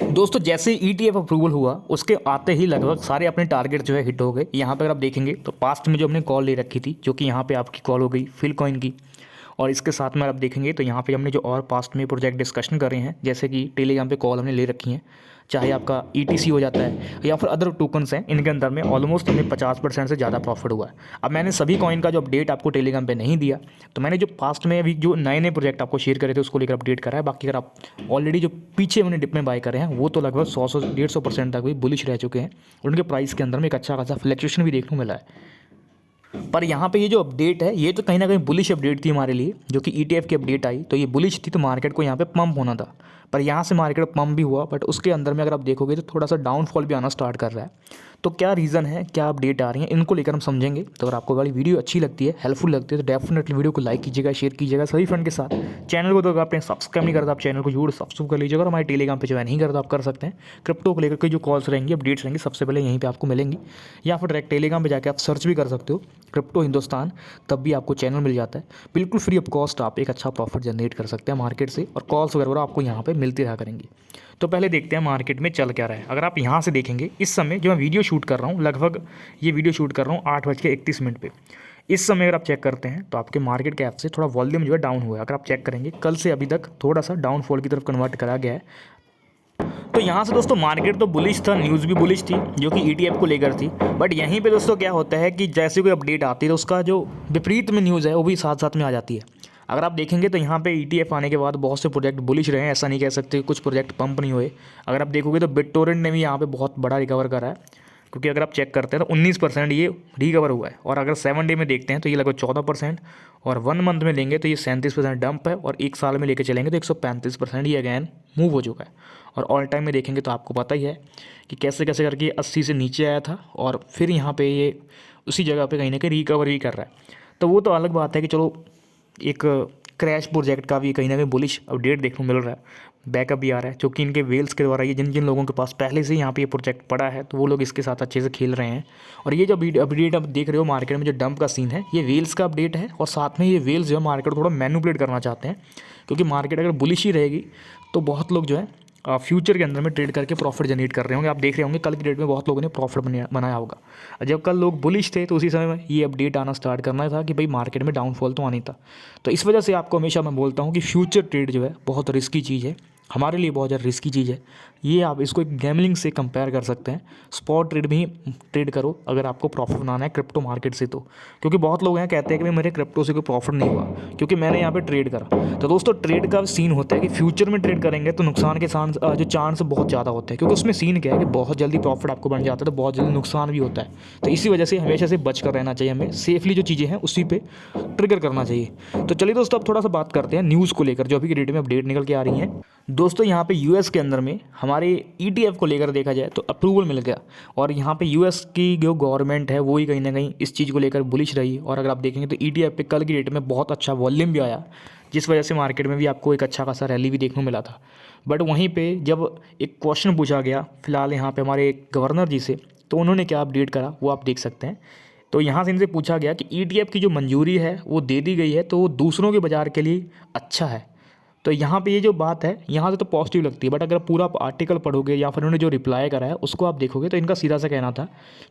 दोस्तों जैसे ETF approval हुआ उसके आते ही लगभग सारे अपने टारगेट जो है हिट हो गए। यहाँ पर अगर आप देखेंगे तो पास्ट में जो हमने कॉल ले रखी थी, जो कि यहाँ पे आपकी कॉल हो गई फिल कॉइन की, और इसके साथ में आप देखेंगे तो यहाँ पे हमने जो और पास्ट में प्रोजेक्ट डिस्कशन कर रहे हैं, जैसे कि टेलीग्राम पे कॉल हमने ले रखी है, चाहे आपका ईटीसी हो जाता है या फिर अदर टोकन्स हैं, इनके अंदर में ऑलमोस्ट हमें 50% से ज़्यादा प्रॉफिट हुआ है। अब मैंने सभी कॉइन का जो अपडेट आपको टेलीग्राम पे नहीं दिया, तो मैंने जो पास्ट में अभी जो नए नए प्रोजेक्ट आपको शेयर करे थे उसको लेकर अपडेट करा है। बाकी अगर आप ऑलरेडी जो पीछे मैंने डिप में बाय करे हैं वो तो लगभग 100 से 150% तक भी बुलिश रह चुके हैं, और उनके प्राइस के अंदर में एक अच्छा खासा फ्लैक्चुएशन भी देखने को मिला है। पर यहाँ पे ये जो अपडेट है ये तो कहीं ना कहीं बुलिश अपडेट थी हमारे लिए, जो कि ईटीएफ की अपडेट आई तो ये बुलिश थी, तो मार्केट को यहाँ पे पंप होना था। पर यहाँ से मार्केट पंप भी हुआ, बट उसके अंदर में अगर आप देखोगे तो थोड़ा सा डाउनफॉल भी आना स्टार्ट कर रहा है। तो क्या रीज़न है, क्या अपडेट आ रही है, इनको लेकर हम समझेंगे। तो अगर आपको वाली वीडियो अच्छी लगती है, हेल्पफुल लगती है, तो डेफिनेटली वीडियो को लाइक कीजिएगा, शेयर कीजिएगा सभी फ्रेंड के साथ। चैनल को तो अगर आपने सब्सक्राइब नहीं करता, आप चैनल को जरूर सब्सक्राइब कर लीजिएगा, और हमारे टेलीग्राम पे ज्वाइन नहीं करता आप कर सकते हैं। क्रिप्टो को लेकर के जो कॉल्स रहेंगी, अपडेट्स रहेंगी, सबसे पहले यहीं पर आपको मिलेंगी, या फिर डायरेक्ट टेलीग्राम पर जाकर आप सर्च भी कर सकते हो क्रिप्टो हिंदुस्तान, तब भी आपको चैनल मिल जाता है। बिल्कुल फ्री ऑफ कॉस्ट आप एक अच्छा प्रॉफिट जनरेट कर सकते हैं मार्केट से, और कॉल्स वगैरह आपको यहाँ पे मिलती रहा करेंगी। तो पहले देखते हैं मार्केट में चल क्या रहा है। अगर आप यहाँ से देखेंगे, इस समय जो मैं वीडियो शूट कर रहा हूँ, लगभग ये वीडियो शूट कर रहा हूँ 8:31 पे। इस समय अगर आप चेक करते हैं तो आपके मार्केट कैप से थोड़ा वॉल्यूम जो है डाउन हुआ है। अगर आप चेक करेंगे कल से अभी तक थोड़ा सा डाउनफॉल की तरफ कन्वर्ट करा गया है। तो यहाँ से दोस्तों मार्केट तो बुलिश था, न्यूज़ भी बुलिश थी जो कि ईटीएफ को लेकर थी। बट यहीं पे दोस्तों क्या होता है कि जैसे कोई अपडेट आती है तो उसका जो विपरीत में न्यूज़ है वो भी साथ साथ में आ जाती है। अगर आप देखेंगे तो यहाँ पे ईटीएफ आने के बाद बहुत से प्रोजेक्ट बुलिश रहे हैं, ऐसा नहीं कह सकते कुछ प्रोजेक्ट पंप नहीं हुए। अगर आप देखोगे तो बिटटोरेंट ने भी यहाँ पे बहुत बड़ा रिकवर करा है, क्योंकि अगर आप चेक करते हैं तो 19% ये रिकवर हुआ है। और अगर 7 डे में देखते हैं तो ये लगभग 14%, और 1 मंथ में लेंगे तो ये 37% डंप है, और 1 साल में लेकर चलेंगे तो 135% ये अगैन मूव हो चुका है। और ऑल टाइम में देखेंगे तो आपको पता ही है कि कैसे कैसे करके ये 80 से नीचे आया था, और फिर यहाँ पे ये उसी जगह पे कहीं ना कहीं रिकवर ही कर रहा है। तो वो तो अलग बात है कि चलो एक क्रैश प्रोजेक्ट का भी कहीं ना कहीं बुलिश अपडेट देखने को मिल रहा है, बैकअप भी आ रहा है, जो कि इनके वेल्स के द्वारा, ये जिन जिन लोगों के पास पहले से यहाँ पे ये प्रोजेक्ट पड़ा है तो वो लोग इसके साथ अच्छे से खेल रहे हैं। और ये जो अपडेट आप देख रहे हो मार्केट में, जो डंप का सीन है, ये वेल्स का अपडेट है, और साथ में ये वेल्स जो है मार्केट को थोड़ा मैनिपुलेट करना चाहते हैं, क्योंकि मार्केट अगर बुलिश ही रहेगी तो बहुत लोग जो है फ्यूचर के अंदर में ट्रेड करके प्रॉफिट जनरेट कर रहे होंगे। आप देख रहे होंगे कल की डेट में बहुत लोगों ने प्रॉफिट बनाया होगा। जब कल लोग बुलिश थे तो उसी समय में ये अपडेट आना स्टार्ट करना था कि भाई मार्केट में डाउनफॉल तो आनी था। तो इस वजह से आपको हमेशा मैं बोलता हूँ कि फ्यूचर ट्रेड जो है बहुत रिस्की चीज़ है, हमारे लिए बहुत ज़्यादा रिस्की चीज़ है। ये आप इसको एक गैमलिंग से कंपेयर कर सकते हैं। स्पॉट ट्रेड में ही ट्रेड करो अगर आपको प्रॉफिट बनाना है क्रिप्टो मार्केट से, तो क्योंकि बहुत लोग हैं कहते हैं कि भाई मेरे क्रिप्टो से कोई प्रॉफिट नहीं हुआ क्योंकि मैंने यहाँ पे ट्रेड करा। तो दोस्तों ट्रेड का सीन होता है कि फ्यूचर में ट्रेड करेंगे तो नुकसान के जो चांस बहुत ज़्यादा होते हैं, क्योंकि उसमें सीन क्या है कि बहुत जल्दी प्रॉफिट आपको बन जाता है तो बहुत जल्दी नुकसान भी होता है। तो इसी वजह से हमेशा से बच कर रहना चाहिए, हमें सेफली जो चीज़ें हैं उसी पे ट्रिगर करना चाहिए। तो चलिए दोस्तों अब थोड़ा सा बात करते हैं न्यूज़ को लेकर, जो अभी की डेट में अपडेट निकल के आ रही हैं। दोस्तों यहाँ पे यूएस के अंदर में हमारे ईटीएफ को लेकर देखा जाए तो अप्रूवल मिल गया, और यहाँ पे यूएस की जो गवर्नमेंट है वो ही कहीं ना कहीं इस चीज़ को लेकर बुलिश रही। और अगर आप देखेंगे तो ईटीएफ पे कल की डेट में बहुत अच्छा वॉल्यूम भी आया, जिस वजह से मार्केट में भी आपको एक अच्छा खासा रैली भी देखने को मिला था। बट वहीं पे जब एक क्वेश्चन पूछा गया फिलहाल यहाँ पे हमारे गवर्नर जी से, तो उन्होंने क्या अपडेट करा वो आप देख सकते हैं। तो यहाँ से इनसे पूछा गया कि ईटीएफ की जो मंजूरी है वो दे दी गई है तो वो दूसरों के बाज़ार के लिए अच्छा है। तो यहाँ पे ये जो बात है यहाँ से तो पॉजिटिव लगती है, बट अगर पूरा आप आर्टिकल पढ़ोगे या फिर उन्होंने जो रिप्लाई करा है उसको आप देखोगे तो इनका सीधा सा कहना था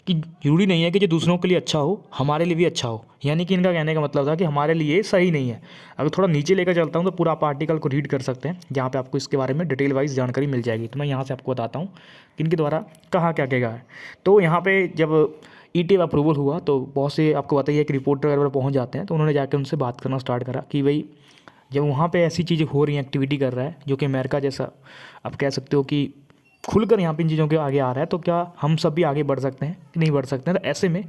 कि जरूरी नहीं है कि जो दूसरों के लिए अच्छा हो हमारे लिए भी अच्छा हो। यानी कि इनका कहने का मतलब था कि हमारे लिए सही नहीं है। अगर थोड़ा नीचे लेकर चलता हूँ तो पूरा आप आर्टिकल को रीड कर सकते हैं, जहाँ पे आपको इसके बारे में डिटेल वाइज जानकारी मिल जाएगी। तो मैं यहाँ से आपको बताता हूँ कि इनके द्वारा कहा क्या गया है। तो यहाँ पे जब ईटीएफ अप्रूवल हुआ तो बहुत से आपको बताइए कि रिपोर्टर अगर पहुँच जाते हैं, तो उन्होंने जाकर उनसे बात करना स्टार्ट करा कि भाई जब वहाँ पे ऐसी चीज़ें हो रही हैं, एक्टिविटी कर रहा है जो कि अमेरिका जैसा आप कह सकते हो कि खुलकर यहाँ पे इन चीज़ों के आगे आ रहा है, तो क्या हम सब भी आगे बढ़ सकते हैं कि नहीं बढ़ सकते हैं। तो ऐसे में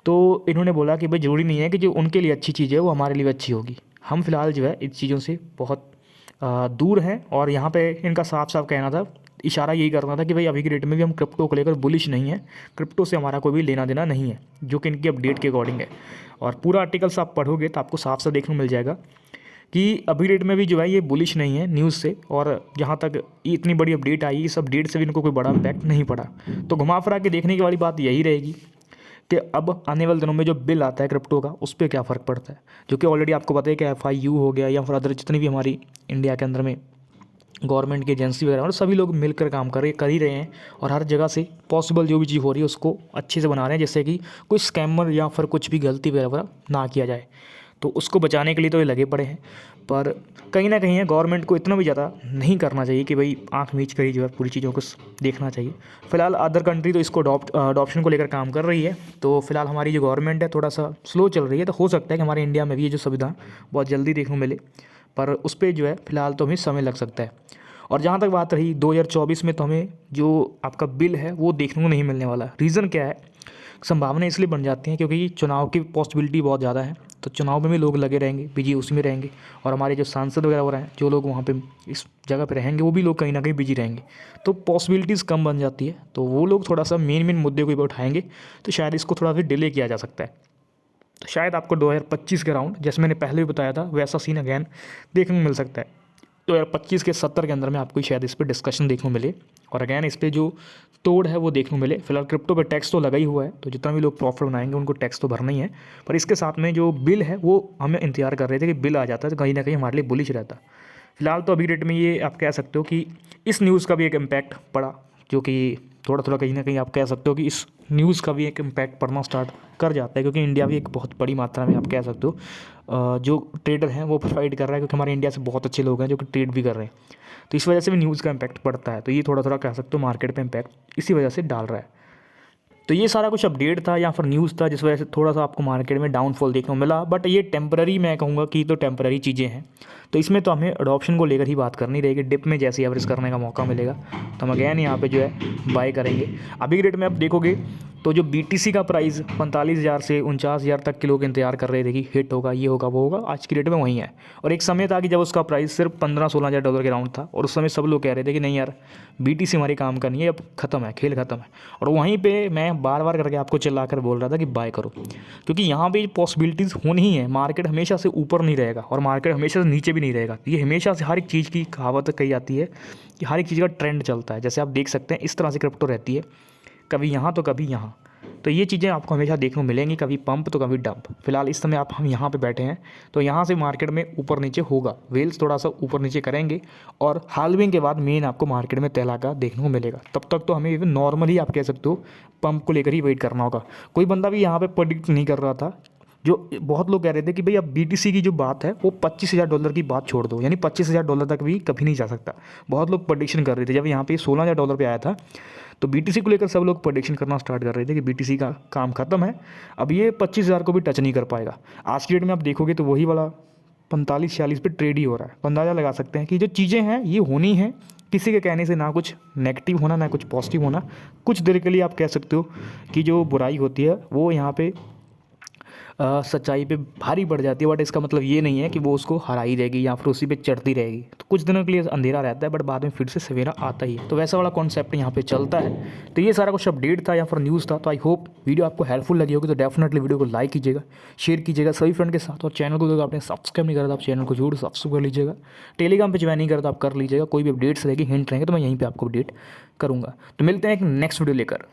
तो इन्होंने बोला कि भाई ज़रूरी नहीं है कि जो उनके लिए अच्छी चीज़ है वो हमारे लिए भी अच्छी होगी। हम फिलहाल जो है इस चीज़ों से बहुत दूर हैं, और यहाँ पे इनका साफ साफ कहना था, इशारा यही करना था कि भाई अभी की डेट में भी हम क्रिप्टो को लेकर बुलिश नहीं है, क्रिप्टो से हमारा कोई भी लेना देना नहीं है, जो कि इनकी अपडेट के अकॉर्डिंग है। और पूरा आर्टिकल्स आप पढ़ोगे तो आपको साफ साफ देखने को मिल जाएगा कि अभी डेट में भी जो है ये बुलिश नहीं है न्यूज़ से। और जहाँ तक इतनी बड़ी अपडेट आई, इस अपडेट से भी इनको कोई बड़ा इम्पैक्ट नहीं पड़ा। तो घुमा फिरा के देखने की वाली बात यही रहेगी कि अब आने वाले दिनों में जो बिल आता है क्रिप्टो का उस पर क्या फ़र्क पड़ता है, जो कि ऑलरेडी आपको पता है कि FIU हो गया या फिर अदर जितनी भी हमारी इंडिया के अंदर में गवर्नमेंट की एजेंसी वगैरह और सभी लोग मिलकर काम कर ही रहे हैं और हर जगह से पॉसिबल जो भी चीज़ हो रही है उसको अच्छे से बना रहे हैं, जैसे कि कोई स्कैमर या फिर कुछ भी गलती वगैरह ना किया जाए। तो उसको बचाने के लिए तो ये लगे पड़े हैं, पर कहीं ना कहीं गवर्नमेंट को इतना भी ज़्यादा नहीं करना चाहिए कि भाई आँख मीच कर ही जो है पूरी चीज़ों को देखना चाहिए। फिलहाल अदर कंट्री तो इसको अडॉप्शन को लेकर काम कर रही है, तो फिलहाल हमारी जो गवर्नमेंट है थोड़ा सा स्लो चल रही है। तो हो सकता है कि हमारे इंडिया में भी ये जो सुविधा बहुत जल्दी देखने को मिले, पर उस पर जो है फिलहाल तो हमें समय लग सकता है। और जहाँ तक बात रही 2024 में, तो हमें जो आपका बिल है वो देखने को नहीं मिलने वाला। रीज़न क्या है? संभावना इसलिए बन जाती है क्योंकि चुनाव की पॉसिबिलिटी बहुत ज़्यादा है, तो चुनाव में भी लोग लगे रहेंगे, बिजी उसी में रहेंगे, और हमारे जो सांसद वगैरह हो रहे हैं, जो लोग वहाँ पे इस जगह पे रहेंगे, वो भी लोग कहीं ना कहीं बिजी रहेंगे, तो पॉसिबिलिटीज़ कम बन जाती है। तो वो लोग थोड़ा सा मेन मुद्दे को भी उठाएंगे, तो शायद इसको थोड़ा सा डिले किया जा सकता है। तो शायद आपको 2025 के राउंड, जैसे मैंने पहले भी बताया था, वैसा सीन अगैन देखने को मिल सकता है। 2025 के 70 के अंदर में आपको शायद इस पर डिस्कशन देखने को मिले, और अगैन इस पर जो तोड़ है वो देखने को मिले। फिलहाल क्रिप्टो पे टैक्स तो लगा ही हुआ है, तो जितना भी लोग प्रॉफिट बनाएंगे उनको टैक्स तो भरना ही है, पर इसके साथ में जो बिल है वो हमें इंतजार कर रहे थे कि बिल आ जाता है तो कहीं ना कहीं हमारे लिए बुलिश रहता। फिलहाल तो अभी डेट में ये आप कह सकते हो कि इस न्यूज़ का भी एक इम्पैक्ट पड़ा, जो कि थोड़ा थोड़ा कहीं ना कहीं आप कह सकते हो कि इस न्यूज़ का भी एक इम्पैक्ट पड़ना स्टार्ट कर जाता है, क्योंकि इंडिया भी एक बहुत बड़ी मात्रा में आप कह सकते हो जो ट्रेडर हैं वो प्रोवाइड कर रहा है, क्योंकि हमारे इंडिया से बहुत अच्छे लोग हैं जो कि ट्रेड भी कर रहे हैं, तो इस वजह से भी न्यूज़ का इम्पैक्ट पड़ता है। तो ये थोड़ा थोड़ा कह सकते हो मार्केट पे इम्पैक्ट इसी वजह से डाल रहा है। तो ये सारा कुछ अपडेट था या फिर न्यूज़ था जिस वजह से थोड़ा सा आपको मार्केट में डाउनफॉल देखने को मिला, बट ये टेम्पररी, मैं कहूँगा कि तो टेम्पररी चीज़ें हैं। तो इसमें तो हमें अडॉप्शन को लेकर ही बात करनी रहेगी। डिप में जैसे एवरेज करने का मौका मिलेगा तो हम अगैन यहाँ पे जो है बाय करेंगे। अभी के डेट में आप देखोगे तो जो BTC का प्राइस 45,000 से 49,000 तक के लोग इंतजार कर रहे थे कि हिट होगा, ये होगा, वो होगा, आज की डेट में वहीं है। और एक समय था कि जब उसका प्राइस सिर्फ 15-16 हज़ार डॉलर के राउंड था, और उस समय सब लोग कह रहे थे कि नहीं यार BTC हमारी काम करनी है, अब ख़त्म है, खेल ख़त्म है। और वहीं पे मैं बार बार करके आपको चिल्ला कर बोल रहा था कि बाय करो, क्योंकि यहाँ पे पॉसिबिलिटीज़ होनी ही है। मार्केट हमेशा से ऊपर नहीं रहेगा और मार्केट हमेशा से नीचे भी नहीं रहेगा। ये हमेशा से हर एक चीज़ की कहावत कही जाती है कि हर एक चीज़ का ट्रेंड चलता है। जैसे आप देख सकते हैं इस तरह से क्रिप्टो रहती है, कभी यहाँ तो कभी यहाँ। तो ये चीज़ें आपको हमेशा देखने को मिलेंगी, कभी पंप तो कभी डंप। फिलहाल इस समय हम यहाँ पे बैठे हैं, तो यहाँ से मार्केट में ऊपर नीचे होगा, वेल्स थोड़ा सा ऊपर नीचे करेंगे, और हाल्विंग के बाद मेन आपको मार्केट में तैलाका देखने को मिलेगा। तब तक तो हमें नॉर्मली आप कह सकते हो पंप को लेकर ही वेट करना होगा। कोई बंदा भी यहाँ पर प्रेडिक्ट नहीं कर रहा था, जो बहुत लोग कह रहे थे कि भाई अब BTC की जो बात है वो 25,000 डॉलर की बात छोड़ दो, यानी 25,000 डॉलर तक भी कभी नहीं जा सकता। बहुत लोग प्रेडिक्शन कर रहे थे। जब यहाँ पे 16,000 डॉलर पे आया था तो BTC को लेकर सब लोग प्रेडिक्शन करना स्टार्ट कर रहे थे कि BTC का काम खत्म है, अब ये 25,000 को भी टच नहीं कर पाएगा। आज की डेट में आप देखोगे तो वही वाला 45-46 पे ट्रेड ही हो रहा है। तो अंदाज़ा लगा सकते हैं कि जो चीज़ें हैं ये होनी है, किसी के कहने से ना कुछ नेगेटिव होना ना कुछ पॉजिटिव होना। कुछ देर के लिए आप कह सकते हो कि जो बुराई होती है वो यहाँ पे सच्चाई पे भारी पड़ जाती है, बट इसका मतलब ये नहीं है कि वो उसको हराई रहेगी या फिर उसी पे चढ़ती रहेगी। तो कुछ दिनों के लिए अंधेरा रहता है, बट बाद में फिर से सवेरा आता ही है। तो वैसा वाला कॉन्सेप्ट यहाँ पे चलता है। तो ये सारा कुछ अपडेट था या फिर न्यूज़ था। तो आई होप वीडियो आपको हेल्पफुल लगी होगी। तो डेफिनेटली वीडियो को लाइक कीजिएगा, शेयर कीजिएगा सभी फ्रेंड के साथ, और चैनल को अगर आपने सब्सक्राइब नहीं करा तो आप चैनल को जरूर सब्सक्राइब कर लीजिएगा। टेलीग्राम पर ज्वाइन नहीं करा तो आप कर लीजिएगा। कोई भी अपडेट्स रहेगी, हिंट रहेंगे तो मैं यहीं पर आपको अपडेट करूँगा। तो मिलते हैं एक नेक्स्ट वीडियो लेकर।